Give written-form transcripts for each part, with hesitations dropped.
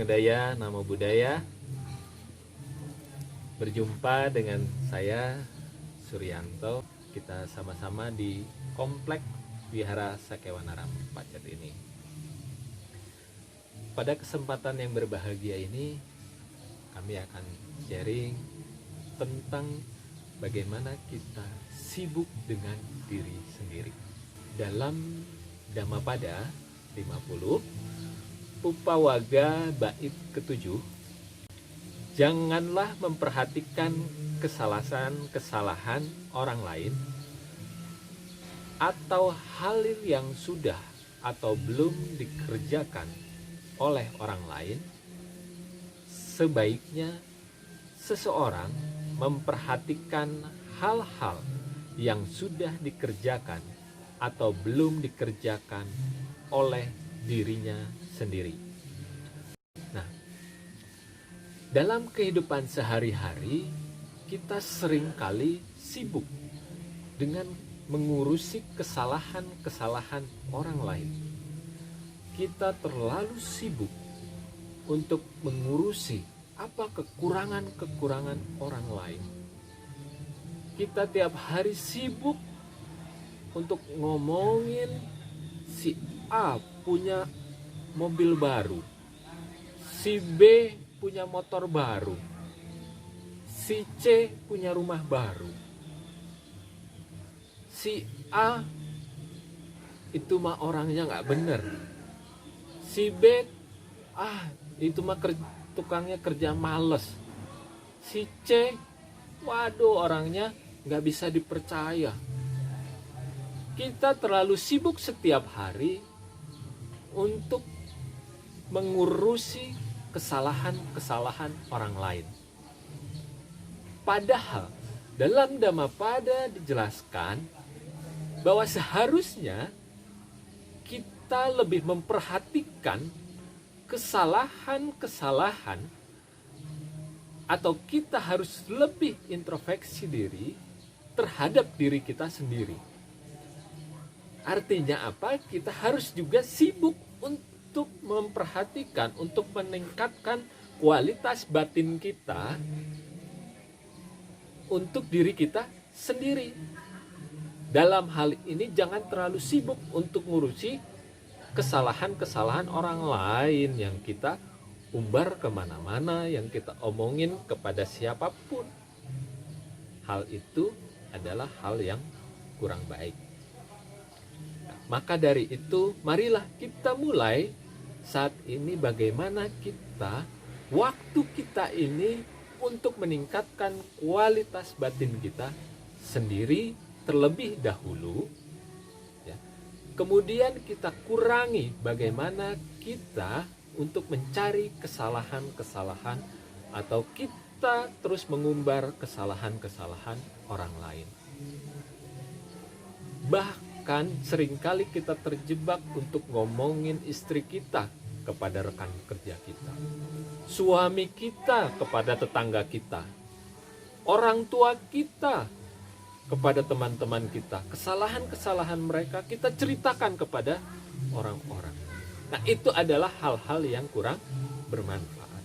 Salam Daya, Namo Buddhaya. Berjumpa dengan saya Suryanto. Kita sama-sama di Komplek Wihara Sakewanaram Pacet ini. Pada kesempatan yang berbahagia ini, kami akan sharing tentang bagaimana kita sibuk dengan diri sendiri. Dalam Dhammapada 50 Pupawaga bait ke-7, janganlah memperhatikan kesalahan orang lain atau hal yang sudah atau belum dikerjakan oleh orang lain. Sebaiknya seseorang memperhatikan hal-hal yang sudah dikerjakan atau belum dikerjakan oleh dirinya sendiri. Nah, dalam kehidupan sehari-hari kita seringkali sibuk dengan mengurusi kesalahan-kesalahan orang lain. Kita terlalu sibuk untuk mengurusi apa kekurangan-kekurangan orang lain. Kita tiap hari sibuk untuk ngomongin si A punya mobil baru, si B punya motor baru, si C punya rumah baru, si A itu mah orangnya nggak bener, si B itu mah tukangnya kerja males, si C waduh orangnya nggak bisa dipercaya. Kita terlalu sibuk setiap hari untuk mengurusi kesalahan-kesalahan orang lain. Padahal dalam Dhammapada dijelaskan bahwa seharusnya kita lebih memperhatikan kesalahan-kesalahan, atau kita harus lebih introspeksi diri terhadap diri kita sendiri. Artinya apa? Kita harus juga sibuk untuk memperhatikan, untuk meningkatkan kualitas batin kita untuk diri kita sendiri. Dalam hal ini jangan terlalu sibuk untuk ngurusi kesalahan-kesalahan orang lain yang kita umbar kemana-mana, yang kita omongin kepada siapapun. Hal itu adalah hal yang kurang baik. Maka dari itu, marilah kita mulai saat ini bagaimana waktu kita ini untuk meningkatkan kualitas batin kita sendiri terlebih dahulu. Ya. Kemudian kita kurangi bagaimana kita untuk mencari kesalahan-kesalahan atau kita terus mengumbar kesalahan-kesalahan orang lain. Bahkan seringkali kita terjebak untuk ngomongin istri kita kepada rekan kerja kita, suami kita kepada tetangga kita, orang tua kita kepada teman-teman kita. Kesalahan-kesalahan mereka kita ceritakan kepada orang-orang. Nah, itu adalah hal-hal yang kurang bermanfaat.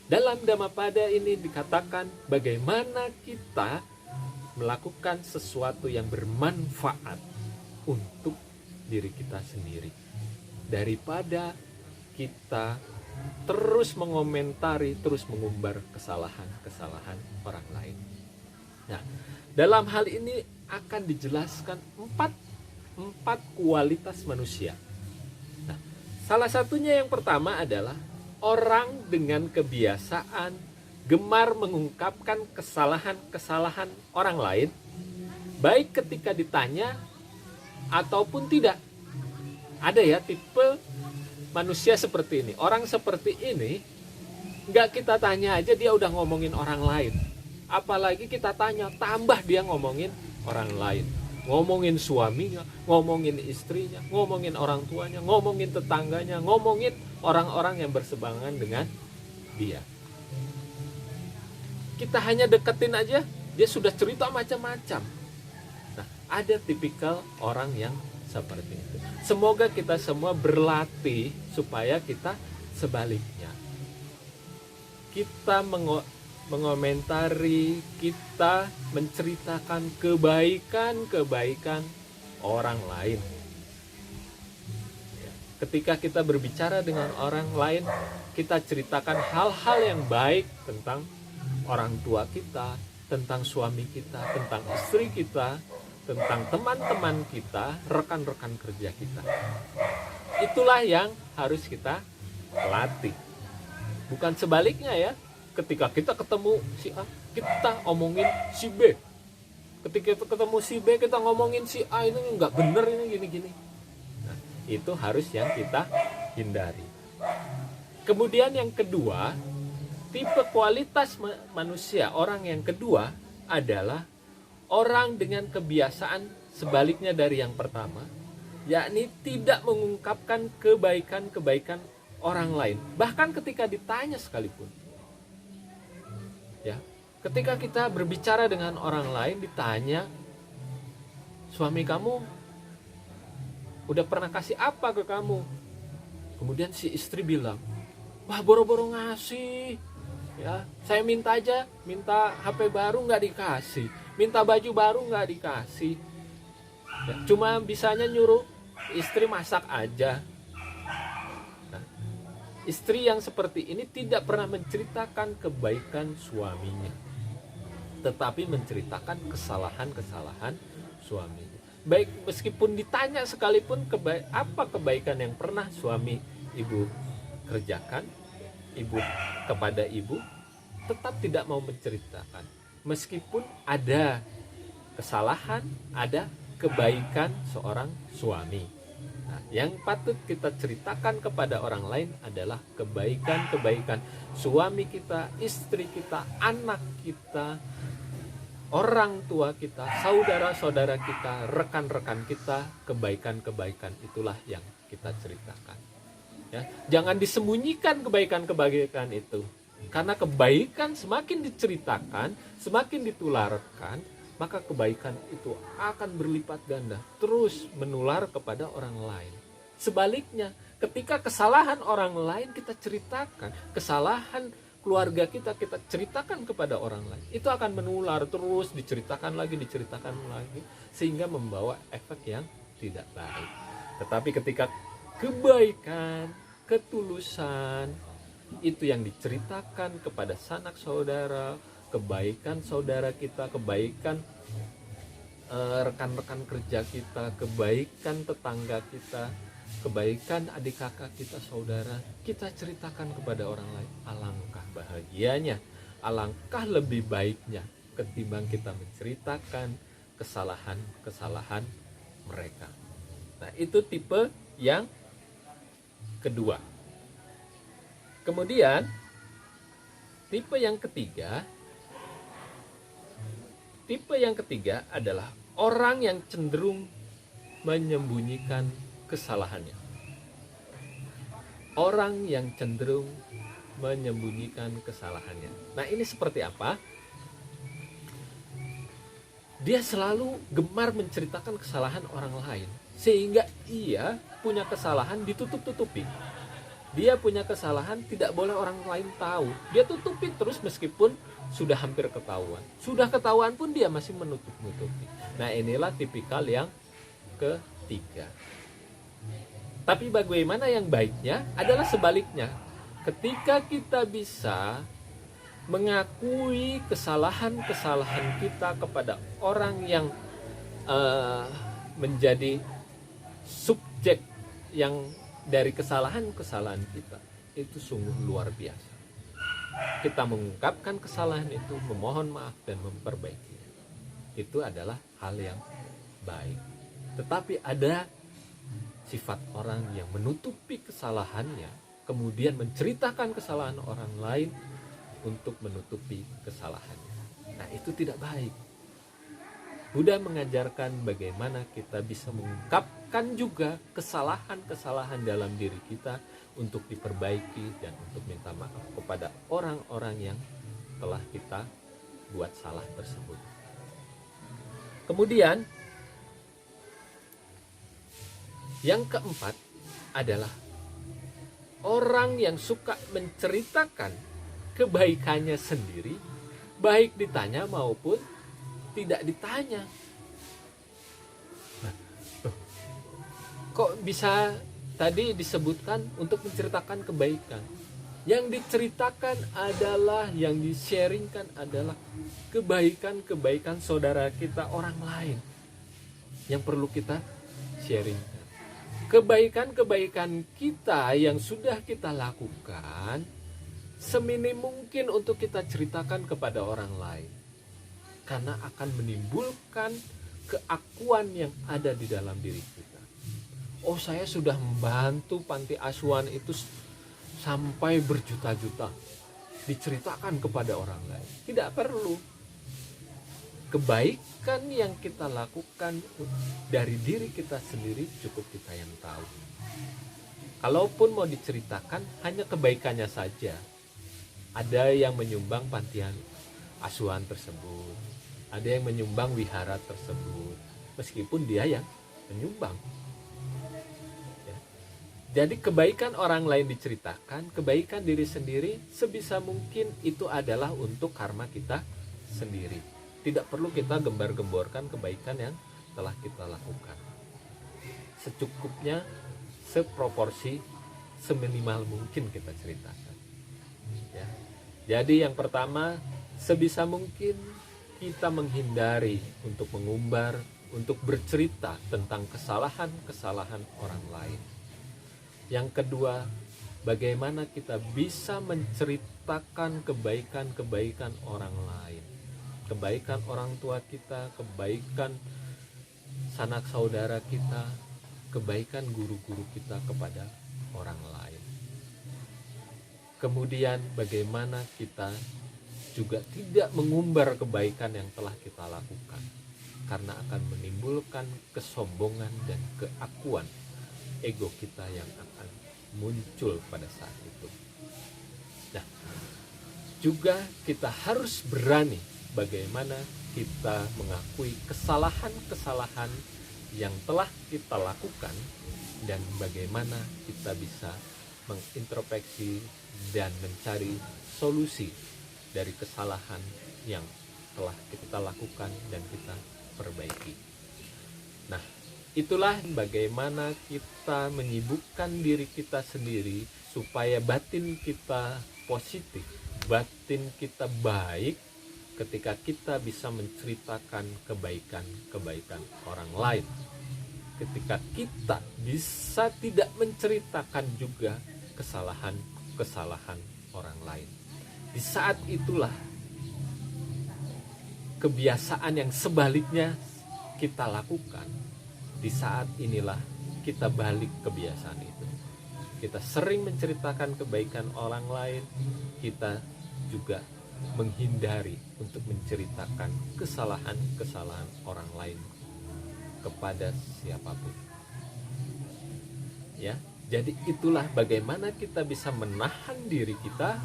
Dalam Dhammapada ini dikatakan bagaimana kita melakukan sesuatu yang bermanfaat untuk diri kita sendiri, daripada kita terus mengomentari, terus mengumbar kesalahan-kesalahan orang lain. Nah, dalam hal ini akan dijelaskan empat kualitas manusia. Nah, salah satunya yang pertama adalah orang dengan kebiasaan gemar mengungkapkan kesalahan-kesalahan orang lain, baik ketika ditanya ataupun tidak. Ada ya tipe manusia seperti ini. Orang seperti ini, nggak kita tanya aja dia udah ngomongin orang lain. Apalagi kita tanya, tambah dia ngomongin orang lain. Ngomongin suaminya, ngomongin istrinya, ngomongin orang tuanya, ngomongin tetangganya, ngomongin orang-orang yang bersebangan dengan dia. Kita hanya deketin aja, dia sudah cerita macam-macam. Nah, ada tipikal orang yang seperti itu. Semoga kita semua berlatih supaya kita sebaliknya, kita mengomentari, kita menceritakan kebaikan-kebaikan orang lain. Ketika kita berbicara dengan orang lain, kita ceritakan hal-hal yang baik tentang orang tua kita, tentang suami kita, tentang istri kita, tentang teman-teman kita, rekan-rekan kerja kita. Itulah yang harus kita latih. Bukan sebaliknya ya. Ketika kita ketemu si A, kita omongin si B. Ketika kita ketemu si B, kita ngomongin si A, ini nggak bener, ini gini-gini. Nah, itu harus yang kita hindari. Kemudian yang kedua, tipe kualitas manusia, orang yang kedua adalah orang dengan kebiasaan sebaliknya dari yang pertama, yakni tidak mengungkapkan kebaikan-kebaikan orang lain, bahkan ketika ditanya sekalipun. Ya, ketika kita berbicara dengan orang lain, ditanya, suami kamu udah pernah kasih apa ke kamu? Kemudian si istri bilang, wah boro-boro ngasih, ya saya minta HP baru nggak dikasih, minta baju baru nggak dikasih, ya, cuma bisanya nyuruh istri masak aja. Nah, istri yang seperti ini tidak pernah menceritakan kebaikan suaminya, tetapi menceritakan kesalahan-kesalahan suaminya. Baik meskipun ditanya sekalipun apa kebaikan yang pernah suami ibu kerjakan, kepada ibu, tetap tidak mau menceritakan. Meskipun ada kesalahan, ada kebaikan seorang suami. Nah, yang patut kita ceritakan kepada orang lain adalah kebaikan-kebaikan suami kita, istri kita, anak kita, orang tua kita, saudara-saudara kita, rekan-rekan kita. Kebaikan-kebaikan itulah yang kita ceritakan. Ya, jangan disembunyikan kebaikan-kebaikan itu, karena kebaikan semakin diceritakan, semakin ditularkan, maka kebaikan itu akan berlipat ganda, terus menular kepada orang lain. Sebaliknya, ketika kesalahan orang lain kita ceritakan, kesalahan keluarga kita ceritakan kepada orang lain, itu akan menular, terus diceritakan lagi, sehingga membawa efek yang tidak baik. Tetapi ketika kebaikan, ketulusan itu yang diceritakan kepada sanak saudara, kebaikan saudara kita, kebaikan rekan-rekan kerja kita, kebaikan tetangga kita, kebaikan adik kakak kita, saudara, kita ceritakan kepada orang lain. Alangkah bahagianya, alangkah lebih baiknya ketimbang kita menceritakan kesalahan-kesalahan mereka. Nah, itu tipe yang kedua. Kemudian tipe yang ketiga adalah orang yang cenderung menyembunyikan kesalahannya. Orang yang cenderung menyembunyikan kesalahannya. Nah, ini seperti apa? Dia selalu gemar menceritakan kesalahan orang lain, sehingga ia punya kesalahan ditutup-tutupi. Dia punya kesalahan tidak boleh orang lain tahu. Dia tutupi terus meskipun sudah hampir ketahuan. Sudah ketahuan pun dia masih menutup-nutupi. Nah, inilah tipikal yang ketiga. Tapi bagaimana yang baiknya adalah sebaliknya. Ketika kita bisa mengakui kesalahan-kesalahan kita kepada orang yang menjadi subjek yang dari kesalahan-kesalahan kita, itu sungguh luar biasa. Kita mengungkapkan kesalahan itu, memohon maaf dan memperbaiki. Itu adalah hal yang baik. Tetapi ada sifat orang yang menutupi kesalahannya, kemudian menceritakan kesalahan orang lain untuk menutupi kesalahannya. Nah, itu tidak baik. Buddha mengajarkan bagaimana kita bisa mengungkapkan juga kesalahan-kesalahan dalam diri kita untuk diperbaiki dan untuk minta maaf kepada orang-orang yang telah kita buat salah tersebut. Kemudian yang keempat adalah orang yang suka menceritakan kebaikannya sendiri, baik ditanya maupun tidak ditanya. Nah, kok bisa tadi disebutkan untuk menceritakan kebaikan? Yang diceritakan adalah, yang di-sharingkan adalah kebaikan-kebaikan saudara kita, orang lain yang perlu kita sharingkan. Kebaikan-kebaikan kita yang sudah kita lakukan, seminim mungkin untuk kita ceritakan kepada orang lain, karena akan menimbulkan keakuan yang ada di dalam diri kita. Oh, saya sudah membantu panti asuhan itu sampai berjuta-juta, diceritakan kepada orang lain. Tidak perlu. Kebaikan yang kita lakukan dari diri kita sendiri cukup kita yang tahu. Kalaupun mau diceritakan, hanya kebaikannya saja. Ada yang menyumbang pantian asuhan tersebut, ada yang menyumbang wihara tersebut, meskipun dia yang menyumbang. Jadi kebaikan orang lain diceritakan, kebaikan diri sendiri sebisa mungkin itu adalah untuk karma kita sendiri. Tidak perlu kita gembar-gemborkan kebaikan yang telah kita lakukan. Secukupnya, seproporsi, seminimal mungkin kita ceritakan. Ya. Jadi yang pertama, sebisa mungkin kita menghindari untuk mengumbar, untuk bercerita tentang kesalahan-kesalahan orang lain. Yang kedua, bagaimana kita bisa menceritakan kebaikan-kebaikan orang lain. Kebaikan orang tua kita, kebaikan sanak saudara kita, kebaikan guru-guru kita kepada orang lain. Kemudian bagaimana kita juga tidak mengumbar kebaikan yang telah kita lakukan, karena akan menimbulkan kesombongan dan keakuan ego kita yang akan muncul pada saat itu. Nah, juga kita harus berani bagaimana kita mengakui kesalahan-kesalahan yang telah kita lakukan, dan bagaimana kita bisa mengintrospeksi dan mencari solusi dari kesalahan yang telah kita lakukan dan kita perbaiki. Nah, itulah bagaimana kita menyibukkan diri kita sendiri supaya batin kita positif, batin kita baik ketika kita bisa menceritakan kebaikan-kebaikan orang lain. Ketika kita bisa tidak menceritakan juga kesalahan-kesalahan orang lain. Di saat itulah kebiasaan yang sebaliknya kita lakukan. Di saat inilah kita balik kebiasaan itu. Kita sering menceritakan kebaikan orang lain, kita juga menghindari untuk menceritakan kesalahan-kesalahan orang lain kepada siapapun. Ya, jadi itulah bagaimana kita bisa menahan diri kita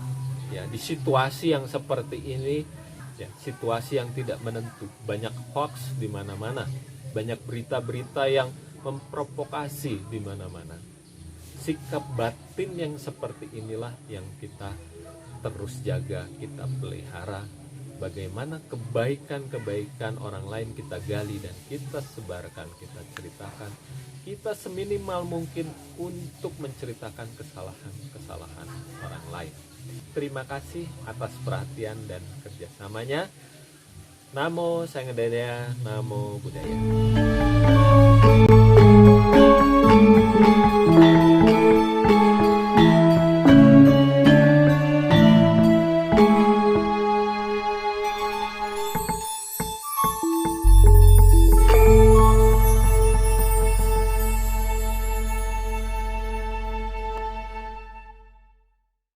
ya di situasi yang seperti ini, ya, situasi yang tidak menentu, banyak hoax di mana-mana. Banyak berita-berita yang memprovokasi di mana-mana. Sikap batin yang seperti inilah yang kita terus jaga, kita pelihara. Bagaimana kebaikan-kebaikan orang lain kita gali dan kita sebarkan, kita ceritakan. Kita seminimal mungkin untuk menceritakan kesalahan-kesalahan orang lain. Terima kasih atas perhatian dan kerjasamanya. Namo Sang Hyang Adanya, Namo Buddhaya.